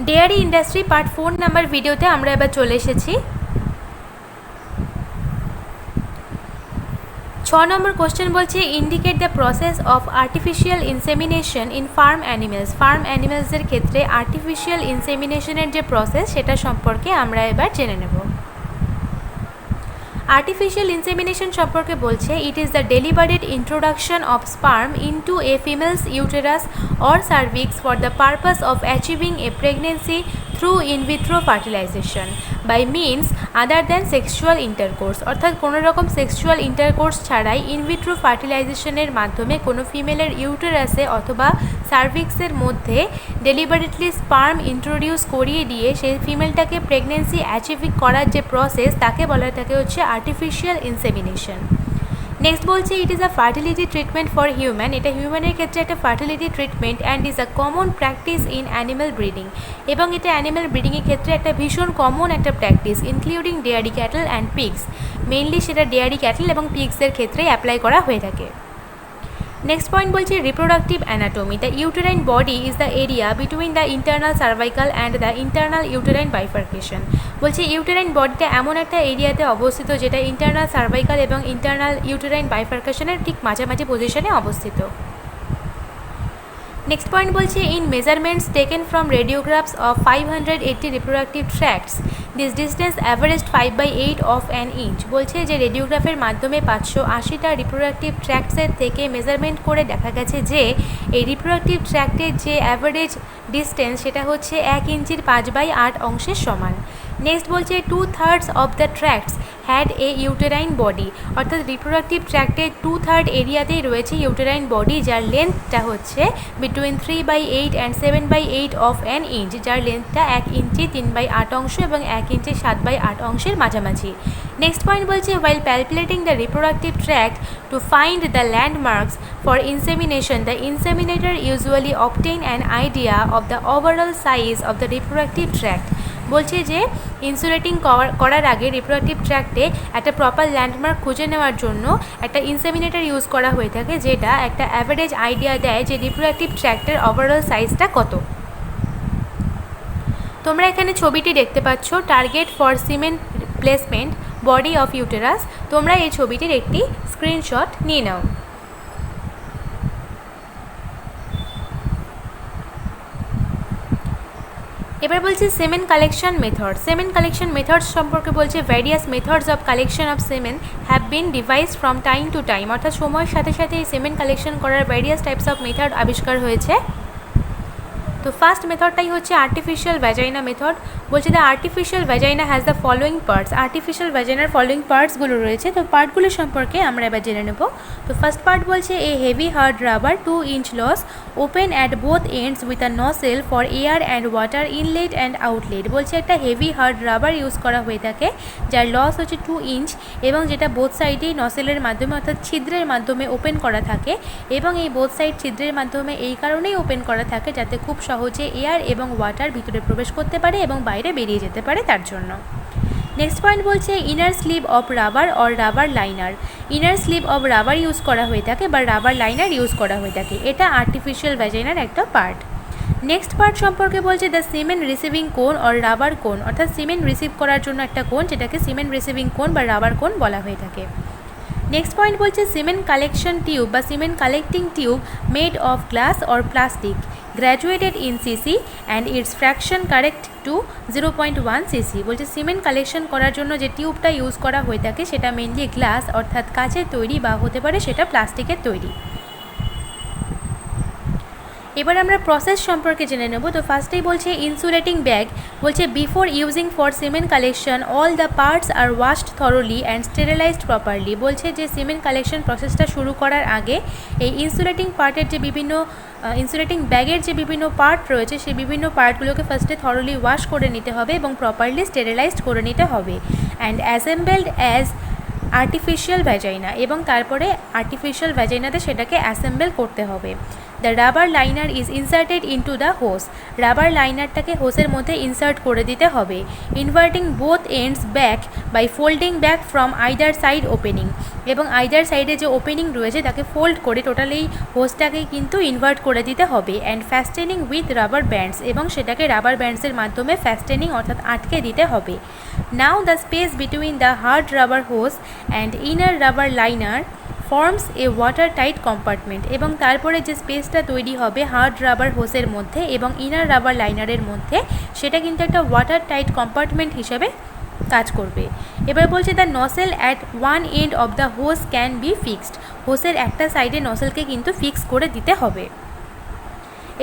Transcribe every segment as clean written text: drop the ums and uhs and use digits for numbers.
Dairy industry part 4 number ভিডিওতে আমরা এবার চলে এসেছি। 6 নম্বর কোশ্চেন বলছে indicate the process of artificial insemination in farm animals. Farm অ্যানিমেলসের ক্ষেত্রে আর্টিফিশিয়াল ইনসেমিনেশনের যে প্রসেস সেটা সম্পর্কে আমরা এবার জেনে নেব। আর্টিফিশিয়াল ইনসেমিনেশন সম্পর্কে বলছে it is the deliberate introduction of sperm into a female's uterus or cervix for the purpose of achieving a pregnancy through in vitro fertilization by means other than sexual intercourse. অর্থাৎ কোনো রকম sexual intercourse ছাড়াই in vitro ফার্টিলাইজেশনের মাধ্যমে কোনো ফিমেলের ইউটেরাসে অথবা সার্ভিক্সের মধ্যে deliberately sperm introduce করিয়ে দিয়ে সেই ফিমেলটাকে প্রেগনেন্সি অ্যাচিভ করার যে প্রসেস তাকে বলা থাকে হচ্ছে আর্টিফিশিয়াল ইনসেমিনেশন। নেক্সট বলছে it is a fertility treatment for human. এটা হিউম্যানের ক্ষেত্রে একটা fertility treatment and is a common practice in animal breeding. এবং এটা অ্যানিম্যাল ব্রিডিংয়ের ক্ষেত্রে একটা ভীষণ কমন একটা practice including dairy cattle and pigs. Mainly সেটা ডেয়ারি ক্যাটল এবং পিগসের ক্ষেত্রেই অ্যাপ্লাই করা হয়ে থাকে। নেক্সট পয়েন্ট বলছে reproductive anatomy. The uterine body is the area between the internal cervical and the internal uterine bifurcation. বলছে ইউটেরাইন বডিটা এমন একটা এরিয়াতে অবস্থিত যেটা ইন্টারনাল সার্ভাইকাল এবং ইন্টারনাল ইউটেরাইন বাইফার্কেশনের ঠিক মাঝামাঝি পজিশনে অবস্থিত। নেক্সট পয়েন্ট বলছে in measurements taken from radiographs of 580 reproductive tracts this distance averaged 5/8 of an inch. বলছে যে রেডিওগ্রাফের মাধ্যমে 580টা রিপ্রোডাক্টিভ ট্র্যাক্টসের থেকে মেজারমেন্ট করে দেখা গেছে যে এই রিপ্রোডাক্টিভ ট্র্যাক্টের যে অ্যাভারেজ ডিস্টেন্স সেটা হচ্ছে 1 ইঞ্চির 5/8 অংশের সমান। নেক্সট বলছে 2/3 of the tracts had a uterine body. অর্থাৎ রিপ্রোডাক্টিভ ট্র্যাক্টের 2/3 এরিয়াতেই রয়েছে ইউটেরাইন বডি যার লেন্থটা হচ্ছে between 3/8 and 7/8 of an inch, যার লেন্থটা 1 ইঞ্চি 3/8 অংশ এবং 1 ইঞ্চি 7/8 অংশের মাঝামাঝি। নেক্সট পয়েন্ট বলছে while palpating the reproductive tract to find the landmarks for insemination, the inseminator usually obtain an idea of the overall size of the reproductive tract. বলছে যে insulating করার আগে রিপ্রোডাক্টিভ ট্র্যাক্টে একটা প্রপার ল্যান্ডমার্ক খুঁজে নেওয়ার জন্য একটা ইনসেমিনেটর ইউজ করা হয়ে থাকে যেটা একটা অ্যাভারেজ আইডিয়া দেয় যে রিপ্রোডাক্টিভ ট্র্যাক্টের ওভারঅল সাইজটা কত। তোমরা এখানে ছবিটি দেখতে পাচ্ছ target for semen placement body of uterus. তোমরা এই ছবিটির একটি স্ক্রিনশট নিয়ে নাও। এবার বলছি semen collection method. Semen collection methods সম্পর্কে বলছে various methods of collection of semen have been devised from time to time. অর্থাৎ সময়ের সাথে সাথে এই সেমেন কালেকশন করার ভ্যারিয়াস টাইপস অফ মেথড আবিষ্কার হয়েছে। তো ফার্স্ট মেথডটাই হচ্ছে আর্টিফিশিয়াল ভ্যাজাইনা মেথড। বলছে the artificial vagina has the following parts. Artificial ভ্যাজাইনার following পার্টসগুলো রয়েছে, তো পার্টগুলো সম্পর্কে আমরা এবার জেনে নেব। তো ফার্স্ট পার্ট বলছে a heavy hard rubber 2 inch hose open at both ends with a nozzle for air and water inlet and outlet. বলছে একটা হেভি হার্ড রাবার ইউজ করা হয়ে থাকে যার লস হচ্ছে 2 inch এবং যেটা বোথ সাইডেই নসেলের মাধ্যমে অর্থাৎ ছিদ্রের মাধ্যমে ওপেন করা থাকে। এবং এই বোথ সাইড ছিদ্রের মাধ্যমে এই কারণেই ওপেন করা থাকে যাতে খুব সহজে এয়ার এবং ওয়াটার ভিতরে প্রবেশ করতে পারে এবং বাইরে বেরিয়ে যেতে পারে তার জন্য। নেক্সট পয়েন্ট বলছে inner sleeve of rubber or rubber liner. Inner sleeve of rubber use করা হয়ে থাকে বা রাবার লাইনার ইউজ করা হয়ে থাকে, এটা আর্টিফিশিয়াল ভ্যাজাইনার একটা পার্ট। নেক্সট পার্ট সম্পর্কে বলছে দ্য সিমেন রিসিভিং কোন অর রাবার কোন। অর্থাৎ সিমেন রিসিভ করার জন্য একটা কোন যেটাকে সিমেন রিসিভিং কোন বা রাবার কোন বলা হয়ে থাকে। নেক্সট পয়েন্ট বলছে সিমেন কালেকশন টিউব বা semen collecting tube made of glass or plastic graduated in cc and its fraction correct to 0.1 cc। বলছে সিমেন্ট কালেকশন করার জন্য যে টিউবটা ইউজ করা হয়ে থাকে সেটা মেনলি গ্লাস অর্থাৎ কাচের তৈরি বা হতে পারে সেটা প্লাস্টিকের তৈরি। এবার আমরা প্রসেস সম্পর্কে জেনে নেব। তো ফার্স্টেই বলছে ইনসুলেটিং ব্যাগ। বলছে before using for semen collection all the parts are washed thoroughly and sterilized properly. বলছে যে সিমেন্ট কালেকশন প্রসেসটা শুরু করার আগে এই ইনসুলেটিং পার্টের যে বিভিন্ন ইনসুলেটিং ব্যাগের যে বিভিন্ন পার্ট রয়েছে সেই বিভিন্ন পার্টগুলোকে ফার্স্টে থরোলি ওয়াশ করে নিতে হবে এবং প্রপারলি স্টেরিলাইজড করে নিতে হবে and assembled as artificial vagina. এবং তারপরে আর্টিফিশিয়াল ভ্যাজাইনাতে সেটাকে অ্যাসেম্বল করতে হবে। The rubber liner is inserted into the hose, rubber লাইনারটাকে হোসের মধ্যে ইনসার্ট করে দিতে হবে। Inverting both ends back by folding back from either side opening, এবং আইদার সাইডে যে ওপেনিং রয়েছে তাকে ফোল্ড করে টোটাল এই হোসটাকে কিন্তু ইনভার্ট করে দিতে হবে। অ্যান্ড ফ্যাস্টেনিং উইথ রাবার ব্যান্ডস, এবং সেটাকে রাবার ব্যান্ডসের মাধ্যমে ফ্যাস্টেনিং অর্থাৎ আটকে দিতে হবে। Now the space between the hard rubber hose and inner rubber liner forms a water tight compartment, এবং তারপরে যে স্পেসটা তৈরি হবে হার্ড রাবার হোসের মধ্যে এবং ইনার রাবার লাইনারের মধ্যে, সেটা কিন্তু একটা ওয়াটার টাইট কম্পার্টমেন্ট হিসেবে কাজ করবে। এবার বলছে the nozzle at one end of the hose can be fixed, হোসের একটা সাইডে নসেলকে কিন্তু ফিক্স করে দিতে হবে।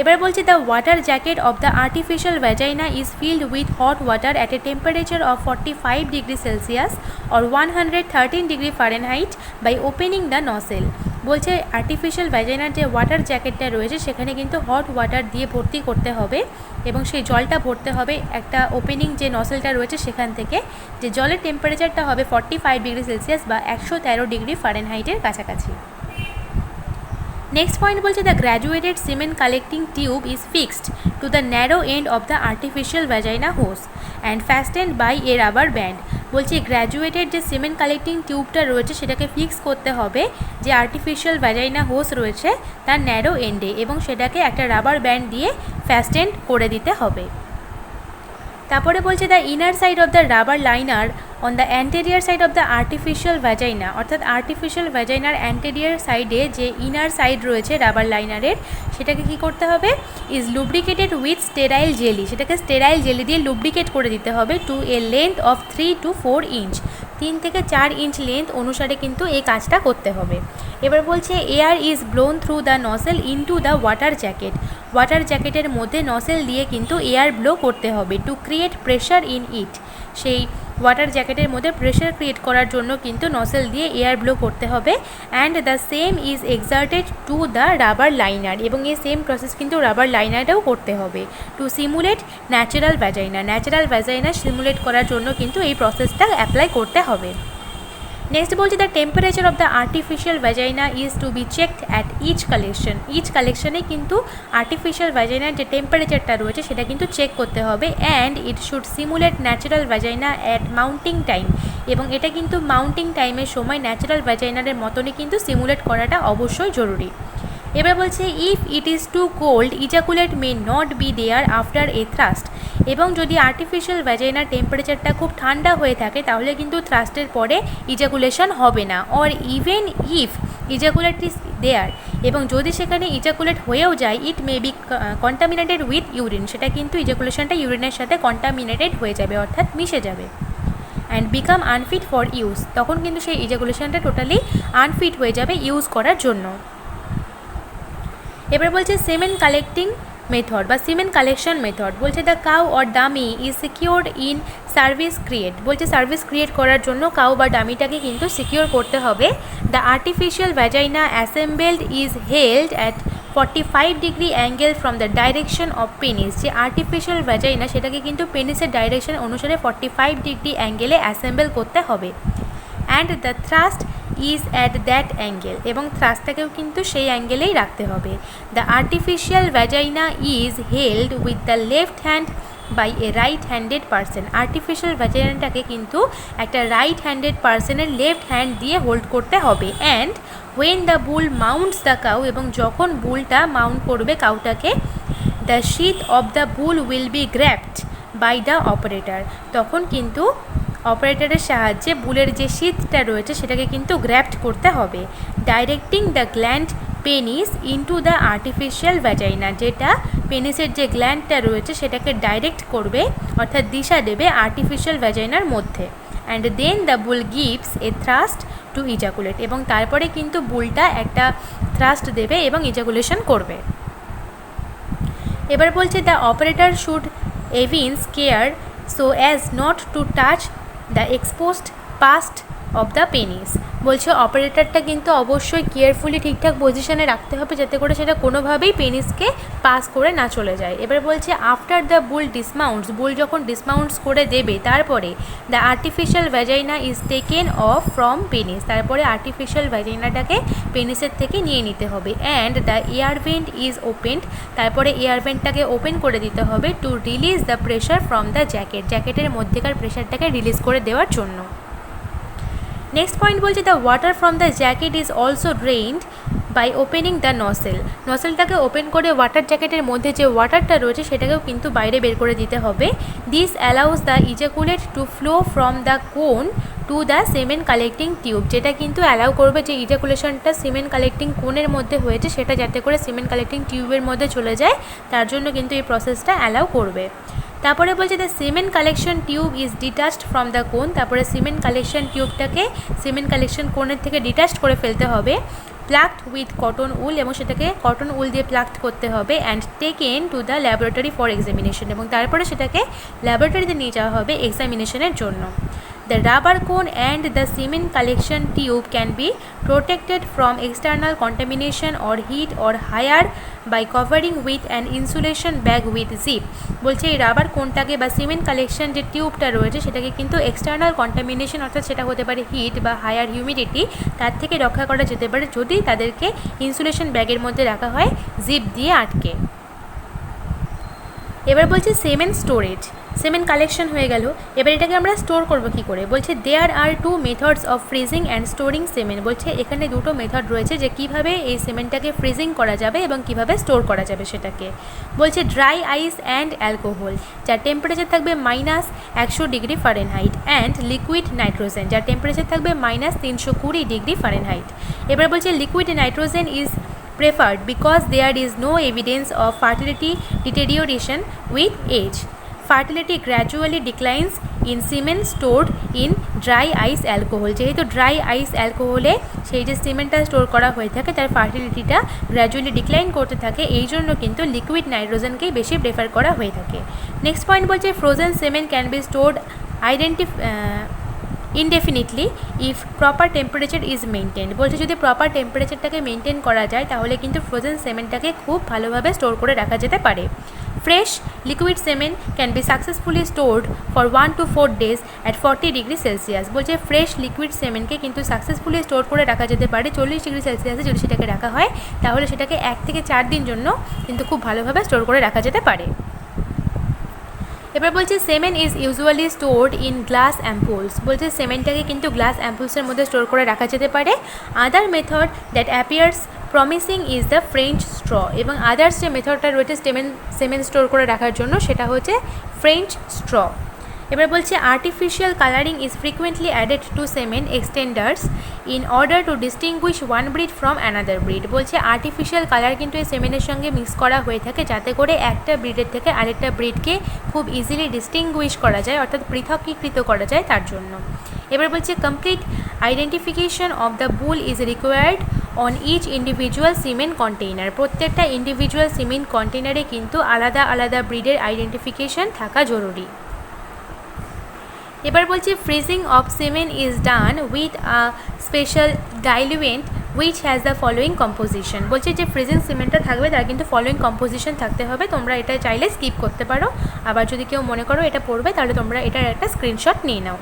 এবার বলছে the water jacket of the artificial vagina is filled with hot water at a temperature of 45 degree Celsius or 113 degree Fahrenheit by opening the nozzle. বলছে আর্টিফিশিয়াল ভ্যাজাইনার যে ওয়াটার জ্যাকেটটা রয়েছে সেখানে কিন্তু হট ওয়াটার দিয়ে ভর্তি করতে হবে, এবং সেই জলটা ভরতে হবে একটা ওপেনিং যে নসেলটা রয়েছে সেখান থেকে, যে জলের টেম্পারেচারটা হবে 45 ডিগ্রি সেলসিয়াস বা 113 ডিগ্রি ফারেনহাইটের কাছাকাছি। নেক্সট পয়েন্ট বলছে the graduated semen collecting tube is fixed to the narrow end of the artificial vagina hose and fastened by a rubber band. বলছে গ্র্যাজুয়েটেড যে সিমেন্ট কালেক্টিং টিউবটা রয়েছে সেটাকে ফিক্স করতে হবে যে আর্টিফিশিয়াল ভ্যাজাইনা হোস রয়েছে তার ন্যারো এন্ডে, এবং সেটাকে একটা রাবার ব্যান্ড দিয়ে ফ্যাস্টেন্ড করে দিতে হবে। তারপরে বলছে the inner side of the rubber liner on the anterior side of the artificial vagina, অর্থাৎ আর্টিফিশিয়াল ভ্যাজাইনার অ্যান্টেরিয়ার সাইডে যে ইনার সাইড রয়েছে রাবার লাইনারের, সেটাকে কি করতে হবে, is lubricated with sterile jelly, সেটাকে স্টেরাইল জেলি দিয়ে লুব্রিকেট করে দিতে হবে to a length of 3 to 4 inch, 3 থেকে 4 ইঞ্চ লেন্থ অনুসারে কিন্তু এই কাজটা করতে হবে। এবার বলছে air is blown through the nozzle into the water jacket, water জ্যাকেটের মধ্যে নসেল দিয়ে কিন্তু এয়ার ব্লো করতে হবে to create pressure in it, সেই ওয়াটার জ্যাকেটের মধ্যে প্রেশার ক্রিয়েট করার জন্য কিন্তু নসেল দিয়ে এয়ার ব্লো করতে হবে। And the same is exerted to the rubber liner, এবং এই সেম প্রসেস কিন্তু রাবার লাইনারটাও করতে হবে to simulate natural vagina, natural vagina simulate করার জন্য কিন্তু এই প্রসেসটা অ্যাপ্লাই করতে হবে। নেক্সট বলছে the temperature of the artificial vagina is to be checked at each collection, each কালেকশনে কিন্তু আর্টিফিশিয়াল ভ্যাজাইনার যে টেম্পারেচারটা রয়েছে সেটা কিন্তু চেক করতে হবে। And it should simulate natural vagina at mounting time, এবং এটা কিন্তু মাউন্টিং টাইমের সময় ন্যাচারাল ভ্যাজাইনারের মতনই কিন্তু সিমুলেট করাটা অবশ্যই জরুরি। এবার বলছে if it is too cold ejaculate may not be there after a thrust, এবং যদি আর্টিফিশিয়াল ভ্যাজাইনার টেম্পারেচারটা খুব ঠান্ডা হয়ে থাকে তাহলে কিন্তু থ্রাস্টের পরে ইজাকুলেশন হবে না। Or even if ejaculate is there, এবং যদি সেখানে ইজাকুলেট হয়েও যায় it may be contaminated with urine, সেটা কিন্তু ইজাকুলেশনটা ইউরিনের সাথে কন্টামিনেটেড হয়ে যাবে অর্থাৎ মিশে যাবে। And become unfit for use, তখন কিন্তু সেই ইজাকুলেশনটা টোটালি আনফিট হয়ে যাবে ইউজ করার জন্য। এবার বলছে সিমেন্ট কালেক্টিং মেথড বা সিমেন্ট কালেকশন মেথড। বলছে the cow or dummy is secured in service create, বলছে সার্ভিস ক্রিয়েট করার জন্য কাউ বা ডামিটাকে কিন্তু সিকিউর করতে হবে। The artificial vagina assembled is held at 45 degree angle from the direction of penis, যে আর্টিফিশিয়াল ভ্যাজাইনা সেটাকে কিন্তু পেনিসের ডাইরেকশন অনুসারে 45 ডিগ্রি অ্যাঙ্গেলে অ্যাসেম্বল করতে হবে। And the thrust is at that angle, এবং থ্রাস্টটাকেও কিন্তু সেই অ্যাঙ্গেলেই রাখতে হবে। The artificial vagina is held with the left hand by a right handed person, artificial ভ্যাজাইনাটাকে কিন্তু একটা রাইট হ্যান্ডেড পারসনের লেফট হ্যান্ড দিয়ে হোল্ড করতে হবে। And when the bull mounts the cow, এবং যখন বুলটা মাউন্ট করবে কাউটাকে, the sheath of the bull will be grabbed by the operator, তখন কিন্তু অপারেটরের সাহায্যে বুলের যে শীতটা রয়েছে সেটাকে কিন্তু গ্র্যাবড করতে হবে। Directing the gland penis into the artificial vagina, যেটা পেনিসের যে গ্ল্যান্ডটা রয়েছে সেটাকে ডাইরেক্ট করবে অর্থাৎ দিশা দেবে আর্টিফিশিয়াল ভ্যাজাইনার মধ্যে। And then the bull gives a thrust to ejaculate, এবং তারপরে কিন্তু বুলটা একটা থ্রাস্ট দেবে এবং ইজাকুলেশন করবে। এবার বলছে the operator should evince care so as not to touch the exposed past of the penis. বলছে অপারেটরটা কিন্তু অবশ্যই কেয়ারফুলি ঠিকঠাক পজিশনে রাখতে হবে যাতে করে সেটা কোনোভাবেই পেনিসকে পাস করে না চলে যায়। এবার বলছে আফটার দ্য বুল ডিসমাউন্টস, বুল যখন ডিসমাউন্টস করে দেবে তারপরে the artificial vagina is taken off from penis, তারপরে আর্টিফিশিয়াল ভ্যাজাইনাটাকে পেনিসের থেকে নিয়ে নিতে হবে। And the air vent is opened, তারপরে এয়ার ভেন্টটাকে ওপেন করে দিতে হবে to release the pressure from the jacket, জ্যাকেটের মধ্যেকার প্রেশারটাকে রিলিজ করে দেওয়ার জন্য। নেক্সট পয়েন্ট বলছে the water from the jacket is also drained by opening the nozzle, নসেলটাকে ওপেন করে ওয়াটার জ্যাকেটের মধ্যে যে ওয়াটারটা রয়েছে সেটাকেও কিন্তু বাইরে বের করে দিতে হবে। This allows the ejaculate to flow from the cone to the semen collecting tube, যেটা কিন্তু অ্যালাউ করবে যে ইজাকুলেশনটা সিমেন কালেক্টিং কোনের মধ্যে হয়েছে সেটা যাতে করে সিমেন কালেক্টিং টিউবের মধ্যে চলে যায়, তার জন্য কিন্তু এই প্রসেসটা অ্যালাউ করবে। তারপরে বলছে the cement collection tube is detached from the কোন, তারপরে সিমেন্ট কালেকশন টিউবটাকে সিমেন্ট কালেকশন কোনের থেকে ডিটাচড করে ফেলতে হবে। প্লাকড উইথ কটন উল, এবং সেটাকে কটন উল দিয়ে প্লাকড করতে হবে। And taken to the laboratory for examination, এবং তারপরে সেটাকে ল্যাবরেটরিতে নিয়ে যাওয়া হবে এক্সামিনেশনের জন্য। The rubber cone and the semen collection tube can be protected from external contamination or heat or higher by covering with an insulation bag with zip। বলছে এই রাবার কোনটাকে বা সিমেন্ট কালেকশন যে টিউবটা রয়েছে সেটাকে কিন্তু এক্সটার্নাল কন্টামিনেশন, অর্থাৎ সেটা হতে পারে হিট বা হায়ার হিউমিডিটি, তার থেকে রক্ষা করা যেতে পারে যদি তাদেরকে ইনসুলেশন ব্যাগের মধ্যে রাখা হয় জিপ দিয়ে আটকে। এবার বলছে সেমেন স্টোরেজ, সেমেন কালেকশন হয়ে গেল, এবার এটাকে আমরা স্টোর করবো কী করে। বলছে there are two methods of freezing and storing semen, বলছে এখানে দুটো মেথড রয়েছে যে কীভাবে এই সেমেনটাকে ফ্রিজিং করা যাবে এবং কীভাবে স্টোর করা যাবে সেটাকে। বলছে ড্রাই আইস অ্যান্ড অ্যালকোহল, যার টেম্পারেচার থাকবে -100°F, অ্যান্ড লিকুইড নাইট্রোজেন, যার টেম্পারেচার থাকবে -320°F। এবার বলছে liquid nitrogen is preferred because there is no evidence of fertility deterioration with age. Fertility gradually declines in semen stored in dry ice alcohol, যেহেতু dry আইস অ্যালকোহলে সেই যে সিমেন্টটা store করা হয়ে থাকে তার ফার্টিলিটিটা গ্র্যাজুয়ালি ডিক্লাইন করতে থাকে, এই জন্য কিন্তু লিকুইড নাইট্রোজেনকেই বেশি প্রেফার করা হয়ে থাকে। নেক্সট পয়েন্ট বলছে frozen semen can be stored indefinitely if proper temperature is maintain, বলছে যদি প্রপার টেম্পারেচারটাকে মেনটেন করা যায় তাহলে কিন্তু ফ্রোজেন সেমেনটাকে খুব ভালোভাবে স্টোর করে রাখা যেতে পারে। Fresh liquid semen can be successfully stored for 1 to 4 days at 40°C, বলছে ফ্রেশ লিকুইড সেমেনকে কিন্তু সাকসেসফুলি স্টোর করে রাখা যেতে পারে 40°C যদি সেটাকে রাখা হয়, তাহলে সেটাকে 1 থেকে 4 দিন জন্য কিন্তু খুব ভালোভাবে স্টোর করে রাখা যেতে পারে। এবার বলছে semen is usually stored in glass ampoules, বলছে সেমেনটাকে কিন্তু গ্লাস অ্যাম্পুলসের মধ্যে স্টোর করে রাখা যেতে পারে। Other method that appears promising is the French straw, এবং আদার্স যে মেথডটা রয়েছে সেমেন স্টোর করে রাখার জন্য সেটা হচ্ছে ফ্রেঞ্চ স্ট্র। এবার বলছে artificial colouring is frequently added to semen extenders in order to distinguish one breed from another breed, বলছে আর্টিফিশিয়াল কালার কিন্তু এই সেমেনের সঙ্গে মিক্স করা হয়ে থাকে যাতে করে একটা ব্রিডের থেকে আরেকটা ব্রিডকে খুব ইজিলি ডিস্টিংগুইশ করা যায়, অর্থাৎ পৃথকীকৃত করা যায় তার জন্য। এবার বলছে complete identification of the bull is required on each individual semen container, প্রত্যেকটা ইন্ডিভিজুয়াল সিমেন কন্টেইনারে কিন্তু আলাদা আলাদা ব্রিডের আইডেন্টিফিকেশন থাকা জরুরি। এবার বলছি freezing of semen is done with a special diluent which has the following composition, বলছে যে ফ্রিজিং সিমেন্টটা থাকবে তার কিন্তু ফলোয়িং কম্পোজিশন থাকতে হবে, তোমরা এটা চাইলে স্কিপ করতে পারো, আবার যদি কেউ মনে করো এটা পড়বে তাহলে তোমরা এটার একটা স্ক্রিনশট নিয়ে নাও।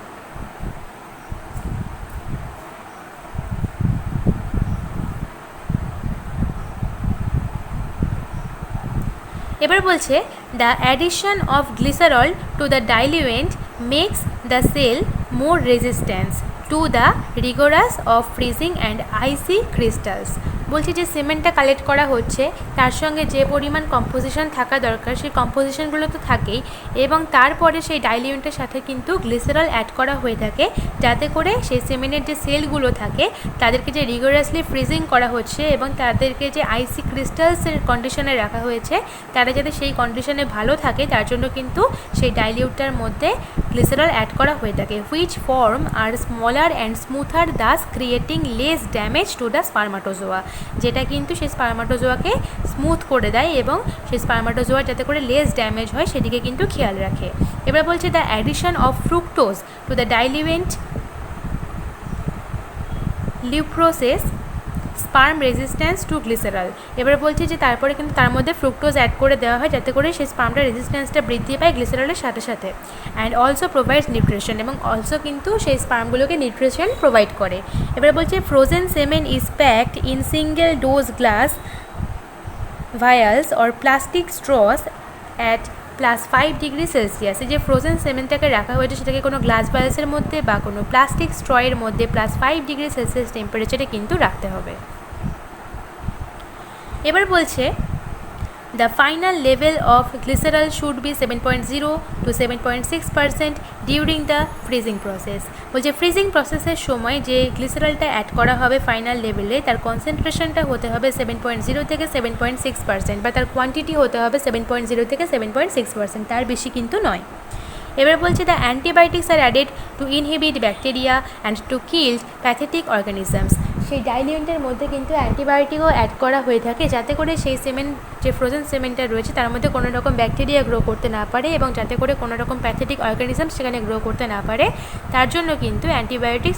এবার বলছে the addition of glycerol to the diluent makes the cell more resistance to the rigorous of freezing and icy crystals, বলছি যে সিমেন্টটা কালেক্ট করা হচ্ছে তার সঙ্গে যে পরিমাণ কম্পোজিশন থাকা দরকার সেই কম্পোজিশনগুলো তো থাকেই, এবং তারপরে সেই ডাইলিউয়েন্টের সাথে কিন্তু গ্লিসারল অ্যাড করা হয়ে থাকে যাতে করে সেই সিমেন্টের যে সেলগুলো থাকে তাদেরকে যে রিগোরাসলি ফ্রিজিং করা হচ্ছে এবং তাদেরকে যে আইসি ক্রিস্টালসের কন্ডিশনে রাখা হয়েছে তারা যাতে সেই কন্ডিশনে ভালো থাকে তার জন্য কিন্তু সেই ডাইলিউটটার মধ্যে গ্লিসারল অ্যাড করা হয়ে থাকে, which form are smaller and smoother thus creating less damage to the spermatozoa, যেটা কিন্তু সেই স্পার্মাটোজোয়াকে স্মুথ করে দেয় এবং সেই স্পার্মাটোজোয়ার যাতে করে লেস ড্যামেজ হয় সেদিকে কিন্তু খেয়াল রাখে। এবার বলছে the addition of fructose to the diluent improves sperm resistance to glycerol. এবার বলছি যে তারপরে কিন্তু তার মধ্যে ফ্রুক্টোজ অ্যাড করে দেওয়া হয় যাতে করে সেই স্পার্মটা রেজিস্ট্যান্সটা বৃদ্ধি পায় গ্লিসারলের সাথে সাথে। অ্যান্ড অলসো প্রোভাইডস নিউট্রিশন, এবং অলসো কিন্তু সেই স্পার্মগুলোকে নিউট্রিশন প্রোভাইড করে। এবার বলছে frozen semen is packed in single dose glass vials or plastic straws at +5 degree Celsius. এই যে ফ্রোজেন সিমেন্টটাকে রাখা হয়েছে সেটাকে কোনো গ্লাস ভায়ালসের মধ্যে বা কোনো প্লাস্টিক স্ট্রয়ের মধ্যে +5 ডিগ্রি সেলসিয়াস টেম্পারেচারে কিন্তু রাখতে হবে। এবার বলছে the final level of glycerol should be 7.0 to 7.6% during the freezing process. বলছে ফ্রিজিং প্রসেসের সময় যে গ্লিসারলটা অ্যাড করা হবে ফাইনাল লেভেলে তার কনসেন্ট্রেশনটা হতে হবে 7.0 থেকে 7.6%, বা তার কোয়ান্টিটি হতে হবে 7.0 থেকে 7.6%, তার বেশি কিন্তু নয়। এবার বলছে the antibiotics R added to inhibit bacteria and to kill pathetic organisms. সেই ডাইলিউয়েন্টের মধ্যে কিন্তু অ্যান্টিবায়োটিকও অ্যাড করা হয়ে থাকে যাতে করে সেই সিমেন্ট যে ফ্রোজেন সিমেন্টটা রয়েছে তার মধ্যে কোনো রকম ব্যাকটেরিয়া গ্রো করতে না পারে এবং যাতে করে কোনো রকম প্যাথেটিক অর্গানিজম সেখানে গ্রো করতে না পারে, তার জন্য কিন্তু অ্যান্টিবায়োটিক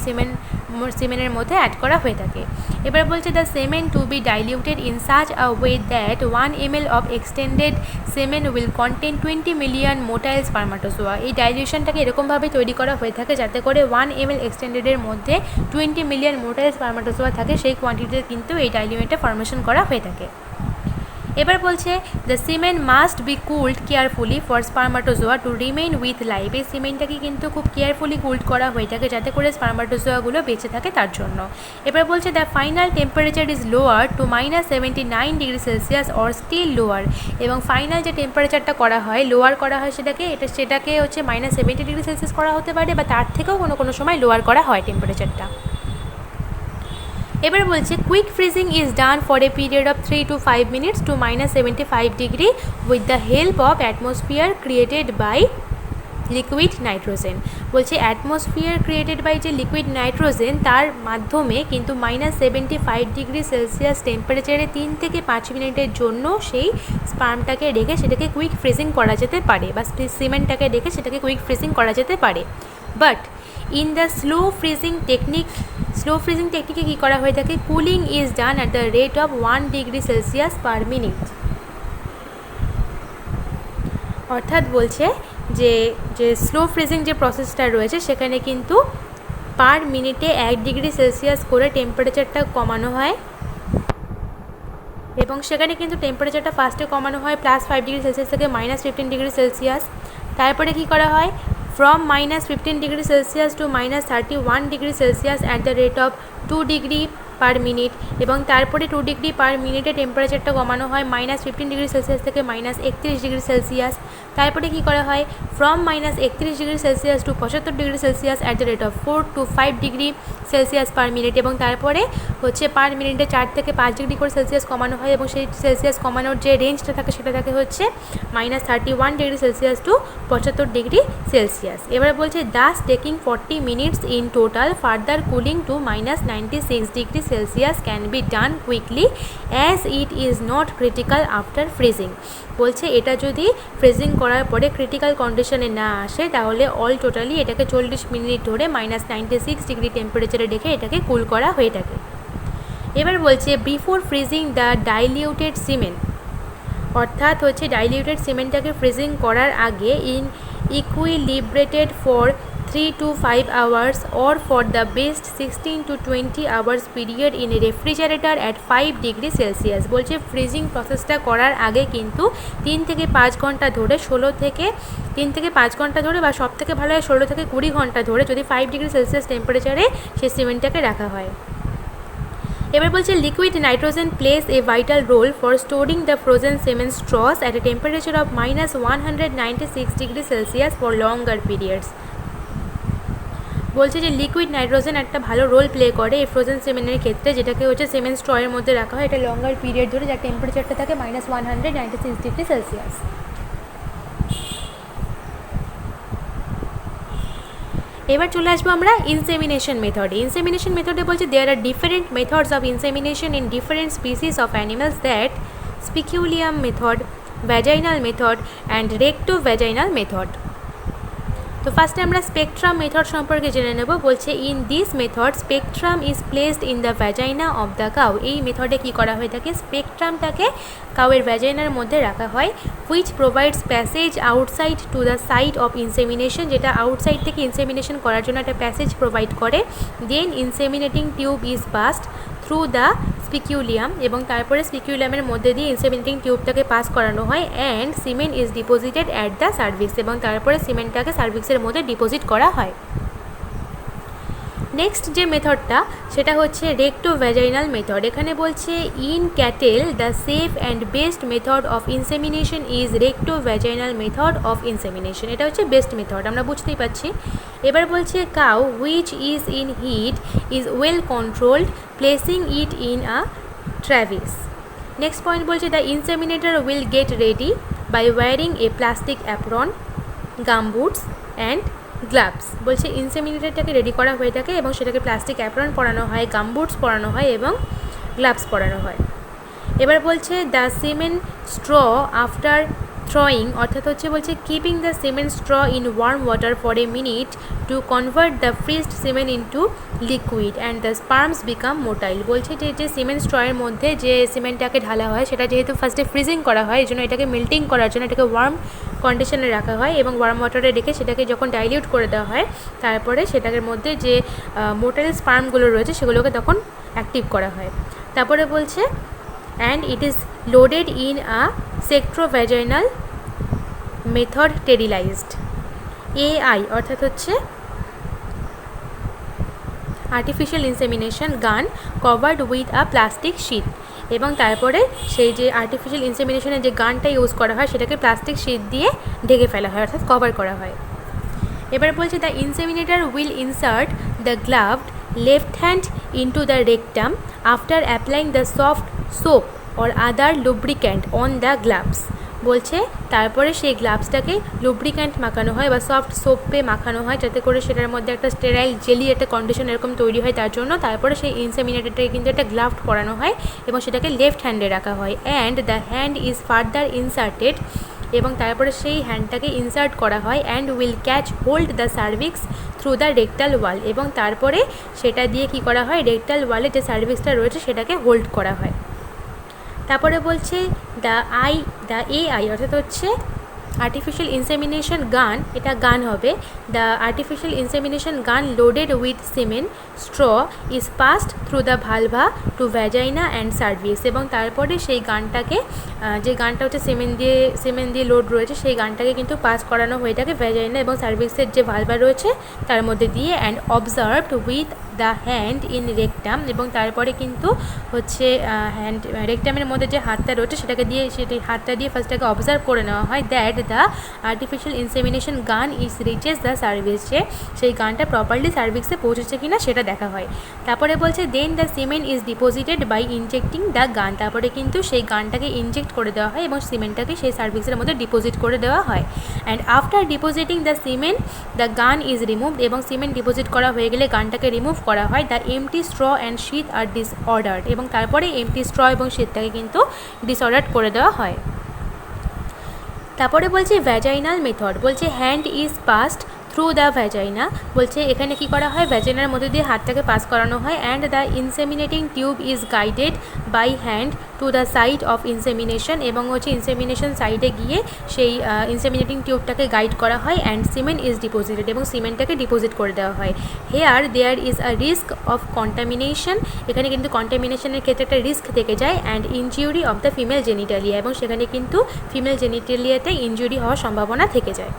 সিমেন্টের মধ্যে অ্যাড করা হয়ে থাকে। এবার বলছে the semen to be diluted in such a way that 1 ml of extended semen will contain 20 million motile spermatozoa. এই ডাইলিউশনটাকে এরকমভাবে তৈরি করা হয়ে থাকে যাতে করে 1 ml এক্সটেন্ডেডের মধ্যে 20 মিলিয়ন মোটাইল স্পার্মাটোজোয়া থাকে, সেই কোয়ান্টিটিতে কিন্তু এই ডাইলিউয়েন্টটা ফর্মেশন করা হয়ে থাকে। এবার বলছে the semen must be cooled carefully for spermatozoa to remain with life. এই সিমেন্টটাকে কিন্তু খুব কেয়ারফুলি কুলড করা হয়ে থাকে যাতে করে স্পার্মাটোজোয়াগুলো বেঁচে থাকে তার জন্য। এবার বলছে the final temperature is lower to -79 degree Celsius or still lower. এবং ফাইনাল যে টেম্পারেচারটা করা হয় লোয়ার করা হয় সেটাকে হচ্ছে -70 ডিগ্রি সেলসিয়াস করা হতে পারে বা তার থেকেও কোনো সময় লোয়ার করা হয় টেম্পারেচারটা। এবার বলছে quick freezing is done for a period of 3 to 5 minutes to -75 degree with the help of atmosphere created by liquid nitrogen. বলছে অ্যাটমসফিয়ার ক্রিয়েটেড বাই যে লিকুইড নাইট্রোজেন তার মাধ্যমে কিন্তু -75 ডিগ্রি সেলসিয়াস টেম্পারেচারে 3 থেকে 5 মিনিটের জন্য সেই স্পার্মটাকে রেখে সেটাকে কুইক ফ্রিজিং করা যেতে পারে, বা সিমেন্টটাকে রেখে সেটাকে কুইক ফ্রিজিং করা যেতে পারে। But in the slow freezing টেকনিকে কী করা হয়ে থাকে, cooling is done at the rate of 1 degree Celsius per minute. অর্থাৎ বলছে যে স্লো ফ্রিজিং যে প্রসেসটা রয়েছে সেখানে কিন্তু পার মিনিটে 1 ডিগ্রি সেলসিয়াস করে টেম্পারেচারটা কমানো হয়, এবং সেখানে কিন্তু টেম্পারেচারটা ফার্স্টে কমানো হয় +5 ডিগ্রি সেলসিয়াস থেকে -15 ডিগ্রি সেলসিয়াস। তারপরে কি করা হয়, from -15 degree Celsius to -31 degree Celsius at the rate of 2 degree per minute, এবং তারপরে 2 ডিগ্রি পার মিনিটে টেম্পারেচারটা কমানো হয় -15 ডিগ্রি সেলসিয়াস থেকে -31 ডিগ্রি সেলসিয়াস। তারপরে কি করা হয়, from -31 degree Celsius to 75 degree Celsius at the rate of 4 to 5 degree Celsius per minute, এবং তারপরে হচ্ছে পার মিনিটে 4 থেকে 5 ডিগ্রি করে সেলসিয়াস কমানো হয়, এবং সেই সেলসিয়াস কমানোর যে রেঞ্জটা থাকে সেটা থাকে হচ্ছে -31 degree Celsius to 75 degree Celsius. এবার বলছে thus taking 40 minutes in total, further cooling to -96 degree Celsius can be done quickly as it is not critical after freezing. বলছে এটা যদি ফ্রিজিং করার পরে ক্রিটিক্যাল কন্ডিশনে না আসে তাহলে অল টোটালি এটাকে 40 মিনিট ধরে -96 ডিগ্রি টেম্পারেচারে রেখে এটাকে কুল করা হয়ে থাকে। এবার বলছে before freezing the diluted cement, অর্থাৎ হচ্ছে ডাইলিউটেড সিমেন্টটাকে ফ্রিজিং করার আগে in ইকুইলিব্রেটেড for 3 to 5 hours or for the best 16 to 20 hours period in a refrigerator at 5 degree Celsius. বলছে ফ্রিজিং প্রসেসটা করার আগে কিন্তু 3 থেকে 5 ঘন্টা ধরে 3 থেকে 5 ঘন্টা ধরে বা সব থেকে ভালো হয় 16 থেকে 20 ঘন্টা ধরে যদি 5 ডিগ্রি সেলসিয়াস টেম্পারেচারে সেই সিমেন্টটাকে রাখা হয়। এবার বলছে liquid nitrogen plays a vital role for storing the frozen semen straws at a temperature of -196 degree Celsius for longer periods. বলছে যে লিকুইড নাইট্রোজেন একটা ভালো রোল প্লে করে এই ফ্রোজেন সিমেন্টের ক্ষেত্রে, যেটাকে হচ্ছে সিমেন্ট স্ট্রয়ের মধ্যে রাখা হয় এটা লঙ্গার পিরিয়ড ধরে, যার টেম্পারেচারটা থাকে -196 ডিগ্রি সেলসিয়াস। এবার চলে আসবো আমরা ইনসেমিনেশন মেথডে। ইনসেমিনেশন মেথডে বলছে there are different methods of insemination in different species of animals that speculum method, vaginal method and recto vaginal method. তো ফার্স্টে আমরা স্পেকট্রাম মেথড সম্পর্কে জেনে নেব। বলছে in this method spectrum is placed in the vagina of the cow. এই মেথডে কী করা হয়ে থাকে, স্পেকট্রামটাকে কাউয়ের ভ্যাজাইনার মধ্যে রাখা হয়, which provides passage outside to the site of insemination, যেটা আউটসাইড থেকে ইনসেমিনেশন করার জন্য একটা প্যাসেজ প্রোভাইড করে। Then inseminating tube is passed through the speculum, এবং তারপরে স্পিকিউলিয়ামের মধ্যে দিয়ে ইনসেমিনেটিং টিউবটাকে পাস করানো হয়। And cement is deposited at the cervix, এবং তারপরে সিমেন্টটাকে সার্ভিক্সের মধ্যে ডিপোজিট করা হয়। নেক্সট যে মেথডটা সেটা হচ্ছে রেক্টোভ্যাজাইনাল মেথড। এখানে বলছে in cattle the safe and best method of insemination is rectovaginal method of insemination. এটা হচ্ছে বেস্ট মেথড, আমরা বুঝতেই পারছি। এবার বলছে cow which is in heat is well controlled placing it in a travis. Next point বলছে the inseminator will get ready by wearing a plastic apron, gumboots and gloves. বলছে ইনসেমিনেটরটাকে রেডি করা হয়ে থাকে এবং সেটাকে প্লাস্টিক অ্যাপ্রন পরানো হয়, গামবুটস পরানো হয় এবং গ্লাভস পরানো হয়। এবার বলছে the semen straw after throwing, অর্থাৎ হচ্ছে বলছে keeping the semen straw in warm water for a minute to convert the freezed semen into liquid and the sperms become motile. বলছে যে সিমেন্ট স্ট্রয়ের মধ্যে যে সিমেন্টটাকে ঢালা হয় সেটা যেহেতু ফার্স্টে ফ্রিজিং করা হয়, এই জন্য এটাকে মেল্টিং করার জন্য এটাকে ওয়ার্ম কন্ডিশনে রাখা হয় এবং ওয়ার্ম ওয়াটারে রেখে সেটাকে যখন ডাইলিউট করে দেওয়া হয় তারপরে সেটার মধ্যে যে মোটাইল স্পার্মগুলো রয়েছে সেগুলোকে তখন অ্যাক্টিভ করা হয়। তারপরে বলছে and it is loaded in a rectovaginal method sterilized. AI অর্থাৎ হচ্ছে artificial insemination gun covered with a plastic sheet, এবং তারপরে সেই যে আর্টিফিশিয়াল ইনসেমিনেশনের যে গানটা ইউজ করা হয় সেটাকে প্লাস্টিক শিট দিয়ে ঢেকে ফেলা হয়, অর্থাৎ কভার করা হয়। এবার বলছে the inseminator will insert the gloved left hand into the rectum after applying the soft soap or other lubricant on the gloves. বলছে তারপরে সেই গ্লাভসটাকে লুব্রিক্যান্ট মাখানো হয় বা সফট সোপে মাখানো হয়, যাতে করে সেটার মধ্যে একটা স্টেরাইল জেলি একটা কন্ডিশন এরকম তৈরি হয় তার জন্য। তারপরে সেই ইনসেমিনেটরটাকে কিন্তু একটা গ্লাভড পরানো হয় এবং সেটাকে লেফট হ্যান্ডে রাখা হয়। And the hand is further inserted, এবং তারপরে সেই হ্যান্ডটাকে ইনসার্ট করা হয়। And will catch hold the cervix through the rectal wall, এবং তারপরে সেটা দিয়ে কি করা হয়, রেকটাল ওয়ালে যে সার্ভিক্সটা রয়েছে সেটাকে হোল্ড করা হয়। তারপরে বলছে দ্য AI অর্থাৎ হচ্ছে আর্টিফিশিয়াল ইনসেমিনেশন গান, এটা গান হবে। The artificial insemination gun loaded with semen straw is passed through the vulva to vagina and cervix, এবং তারপরে সেই গানটাকে যে গানটা হচ্ছে সিমেন্ট দিয়ে লোড রয়েছে সেই গানটাকে কিন্তু পাস করানো হয়ে থাকে ভ্যাজাইনা এবং সার্ভিক্সের যে ভালভা রয়েছে তার মধ্যে দিয়ে। And observed with the hand in rectum, এবং তারপরে কিন্তু হচ্ছে রেকটামের মধ্যে যে হাতটা রয়েছে সেটাকে দিয়ে হাতটা দিয়ে ফার্স্টটাকে অবজার্ভ করে নেওয়া হয় দ্যাট দ্য আর্টিফিশিয়াল ইনসেমিনেশন গান ইজ রিচেস দ্য সার্ভিক্স, যে সেই গানটা প্রপারলি সার্ভিক্সে পৌঁছেছে কিনা সেটা দেখা হয়। তারপরে বলছে then the semen is deposited by injecting the gun, তারপরে কিন্তু সেই গানটাকে ইনজেক্ট করে দেওয়া হয় এবং সিমেন্টটাকে সেই সার্ভিক্সের মধ্যে ডিপোজিট করে দেওয়া হয়। And after depositing the cement the gun is removed, এবং সিমেন্ট ডিপোজিট করা হয়ে গেলে গানটাকে রিমুভ করা হয়। দ্য এমটি স্ট্র অ্যান্ড শীত আর ডিসঅর্ডার্ড, এবং তারপরে এমটি স্ট্র এবং শীতটাকে কিন্তু ডিসঅর্ডার্ড করে দেওয়া হয়। তারপরে বলছে ভ্যাজাইনাল মেথড, বলছে hand is passed through the vagina. বলছে এখানে কি করা হয়, ভ্যাজাইনার মধ্যে দিয়ে হাতটাকে পাস করানো হয়। And the inseminating tube is guided by hand to the site of insemination, এবং হচ্ছে ইনসেমিনেশন সাইডে গিয়ে সেই ইনসেমিনেটিং টিউবটাকে গাইড করা হয়। অ্যান্ড সিমেন্ট ইজ ডিপোজিটেড, এবং সিমেন্টটাকে ডিপোজিট করে দেওয়া হয়। Here there is a risk of contamination, এখানে কিন্তু কন্টামিনেশনের ক্ষেত্রে একটা রিস্ক থেকে যায়। And injury of the female genitalia, এবং সেখানে কিন্তু ফিমেল জেনিটালিয়াতে ইনজুরি হওয়ার সম্ভাবনা থেকে যায়।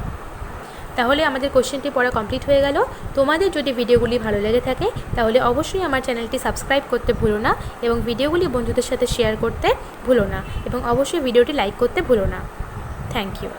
তাহলে আমাদের কোশ্চেনটি পড়া কমপ্লিট হয়ে গেল। তোমাদের যদি ভিডিওগুলি ভালো লেগে থাকে তাহলে অবশ্যই আমার চ্যানেলটি সাবস্ক্রাইব করতে ভুলো না, এবং ভিডিওগুলি বন্ধুদের সাথে শেয়ার করতে ভুলো না, এবং অবশ্যই ভিডিওটি লাইক করতে ভুলো না। Thank you.